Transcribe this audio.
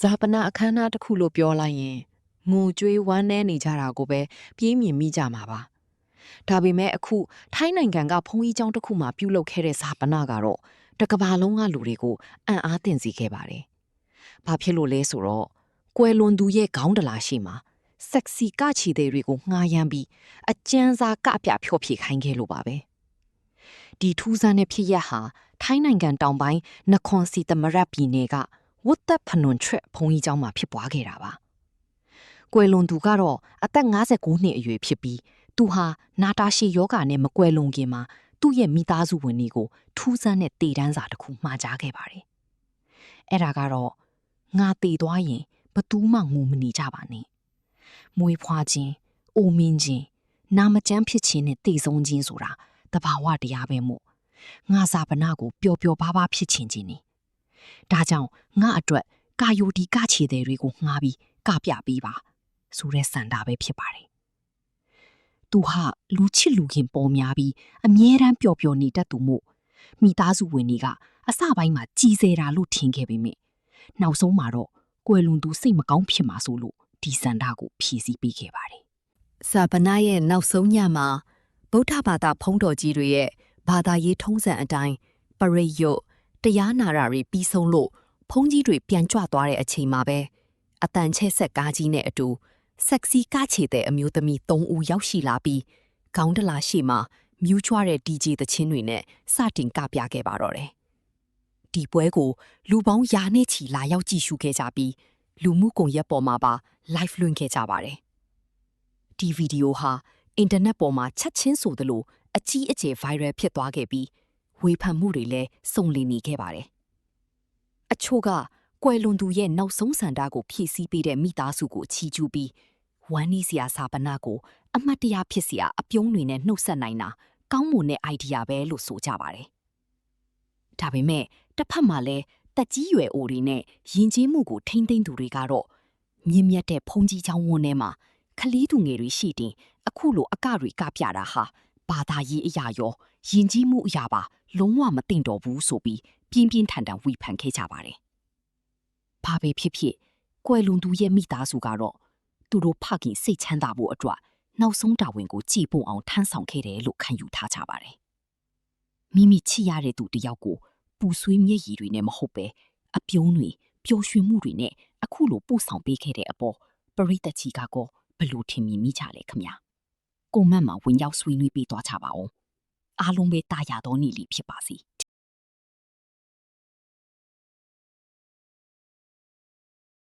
ဇာပနာအခမ်းအနားတစ်ခုလို့ပြောလိုက်ရင်ငိုကြွေးဝမ်းနည်းနေကြတာကိုပဲပြေးမြင်မိကြမှာပါဒါပေမဲ့အခုထိုင်းနိုင်ငံကဘုံကြီးကျောင်းတစ်ခုမှာပြုလုပ်ခဲ့တဲ့ဇာပနာကတော့တစ်ကမ္ဘာလုံးကလူတွေကိုအံ့အားသင့်စေခဲ့ပါတယ်ဘာဖြစ်လို့လဲဆိုတော့ကွယ်လွန်သူရဲ့ခေါင်းတလားရှိမှာဆက်စီကချီတဲ့တွေကိုငှားရမ်းပြီးအကျဉ်းစားကပြဖြော့ဖြေခိုင်းခဲ့လို့ပါပဲဒီထူးဆန်းတဲ့ဖြစ်ရပ်ဟာထိုင်းနိုင်ငံတောင်ပိုင်းနခွန်စီတမရက်ပြည်နယ်ကဝတ်သက်ဖနွန်ထရက်ဘုံကြီးကျောင်းမှာဖြစ်ပွားခဲ့တာပါကွယ်လွန်သူကတော့အသက်59နှစ်အရွယ်ဖြစ်ပြီးသူဟာနာတာရှည်ယောဂနဲ့မကွယ်လွန်ခင်မှာသူ့ရဲ့မိသားစုဝင်တွေကိုထူးဆန်းတဲ့တည်တန်းစာတစ်ခုမှာကြားခဲ့ပါတယ်အဲ့ဒါကတော့ငါတည်သွားရင်ဘသူမှငိုမနေကြပါနဲ့မွေးဖွားခြင်းအိုမင်းခြင်းနာမကျန်းဖြစ်ခြင်းနဲ့တည်ဆုံးခြင်းဆိုတာတဘာဝတရားပဲမို့ငါစာပနာကိုပျော်ပျော်ပါးပါးဖြစ်ခြင်းချင်းနေဒါကြောင့်ငါအတွက်ကာယိုဒီကခြေတဲ့တွေကိုငှားပြီးကပြပေးပါဆိုတဲ့စံတာပဲဖြစ်ပါတယ်သူဟာလူချစ်လူခင်ပေါ်များပြီးအမြဲတမ်းပျော်ပျော်နေတတ်သူမို့မိသားစုဝင်တွေကအစပိုင်းမှာကြည်စဲတာလို့ထင်ခဲ့ပေမယ့်နောက်ဆုံးမှာတော့ကွယ်လွန်သူစိတ်မကောင်းဖြစ်မှာဆိုလို့ဒီစံတာကိုဖြည့်ဆည်းပေးခဲ့ပါတယ်ဇာပနာရဲ့နောက်ဆုံးညမှာဗုဒ္ဓဘာသာဖုံးတော်ကြီးတွေရဲ့ဘာသာရေးထုံးစံအတိုင်းပရိယုတ်တရားနာတာတွေပြီးဆုံးလို့ဖုံးကြီးတွေပြန်ကြွသွားတဲ့အချိန်မှာပဲအတန်ချဲ့ဆက်ကားကြီးနဲ့အတူဆက်စီကားချေတဲ့အမျိုးသမီး3ဦးရောက်ရှိလာပြီးခေါင်းတလားရှိမှမြူးချွားတဲ့ DJ သချင်းတွေနဲ့စတင်ကပြခဲ့ပါတော့တယ်။ဒီပွဲကိုလူပေါင်းရာနဲ့ချီလာရောက်ကြည့်ရှုခဲ့ကြပြီးလူမှုကွန်ရက်ပေါ်မှာပါ live လွှင့်ခဲ့ကြပါတယ်။ဒီဗီဒီယိုဟာအင်တာနက်ပေါ်မှာချက်ချင်းဆိုသလိုအကြီးအကျယ် viral ဖြစ်သွားခဲ့ပြီးဝေဖန်မှုတွေလည်းစုံလင်နေခဲ့ပါတယ်။အချို့ကကွယ်လွန်သူရဲ့နောက်ဆုံးဆန္ဒကိုဖြည့်ဆည်းပေးတဲ့မိသားစုကိုချီးကျူးပြီးဝမ်းနည်းစရာစာပနာကိုအမှတ်တရဖြစ်စရာအပြုံးတွေနဲ့နှုတ်ဆက်နိုင်တာကောင်းမွန်တဲ့ idea ပဲလို့ဆိုကြပါတယ်။ဒါပေမဲ့တစ်ဖက်မှာလည်းတက်ကြီးရွယ်အိုတွေနဲ့ယဉ်ကျေးမှုကိုထိမ့်သိမ့်သူတွေကတော့မြင့်မြတ်တဲ့ဖုံးကြီးချောင်းဝန်းထဲမှာကလေးသူငယ်တွေရှိတင်အခုလိုအကတွေကပြတာဟာဘာသာရေးအရာရောယဉ်ကျေးမှုအရာပါလုံးဝမသိတော့ဘူးဆိုပြီးပြင်းပြင်းထန်ထန်ဝေဖန်ခဲ့ကြပါတယ်။ဘာပဲဖြစ်ဖြစ်ကွယ်လွန်သူရဲ့မိသားစုကတော့သူတို့ဖခင်စိတ်ချမ်းသာဖို့အတွက်နောက်ဆုံးတာဝန်ကိုကြည်ပွန်အောင်ထမ်းဆောင်ခဲ့တယ်လို့ခံယူထားကြပါတယ်။မိမိချစ်ရတဲ့သူတယောက်ကိုပူဆွေးမျက်ရည်တွေနဲ့မဟုတ်ပဲအပြုံးတွေပျော်ရွှင်မှုတွေနဲ့အခုလိုပို့ဆောင်ပေးခဲ့တဲ့အပေါ်ပရိသတ်ကြီးကတော့ဘလို့ထင်မြင်မိကြလဲခင်ဗျာ။ကိုမန့်မှာဝင်ရောက်ဆွေးနွေးပေးသွားကြပါဦး။အားလုံးပဲတာယာတော်နေလိဖြစ်ပါစေ။